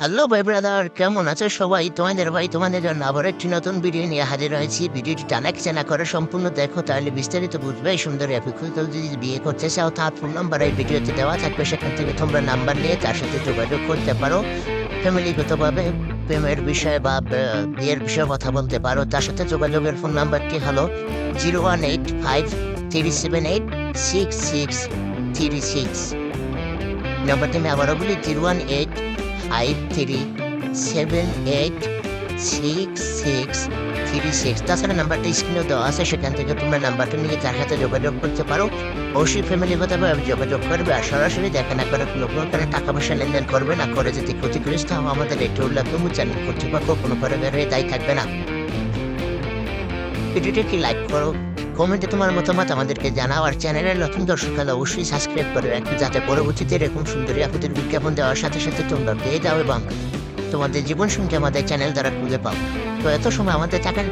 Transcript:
Hello ভাই brother, কেমন আছো সবাই? তোমাদের জন্য আবার একটি নতুন ভিডিও নিয়ে হাজির হয়েছি। ভিডিওটি টানা চেনা করে সম্পূর্ণ দেখো, তাহলে বিস্তারিত বুঝবে। সুন্দর অভিজ্ঞতা যদি বিয়ে করতে চাও, তার ফোন নাম্বার এই ভিডিওতে দেওয়া থাকবে, সেখান থেকে তোমরা নাম্বার নিয়ে তার সাথে যোগাযোগ করতে পারো। ফ্যামিলিগতভাবে প্রেমের বিষয়ে বা বিয়ের বিষয়ে কথা বলতে পারো। তার সাথে যোগাযোগের ফোন নাম্বারটি হলো 01853766636। নাম্বারটি আমি আবারও বলি, 01853786636। তাছাড়া নাম্বারটা স্ক্রিনে দেওয়া আছে, সেখান থেকে তোমরা নাম্বারটা নিয়ে তার সাথে যোগাযোগ করতে পারো। অবশ্যই ফ্যামিলিগতভাবে যোগাযোগ করবে, আর সরাসরি দেখা না করে কোনো প্রকারে টাকা পয়সা লেনদেন করবে না। করে যদি ক্ষতিগ্রস্ত হও, আমাদের এটা উল্লেখ চ্যানেল কর্তৃপক্ষ কোনো প্রকারের দায়ী থাকবে না। ভিডিওটি একটি লাইক করো, কমেন্টে তোমার মতামত আমাদেরকে জানাও, আর চ্যানেলের নতুন দর্শক হলে অবশ্যই সাবস্ক্রাইব করে রাখবে, যাতে পরবর্তীতে এরকম সুন্দরী আপুদের বিজ্ঞাপন দেওয়ার সাথে সাথে তোমরা পেয়ে যাও এবং তোমাদের জীবন সঙ্গে আমাদের চ্যানেল দ্বারা খুঁজে পাও। তো এত সময় আমাদের থাকেন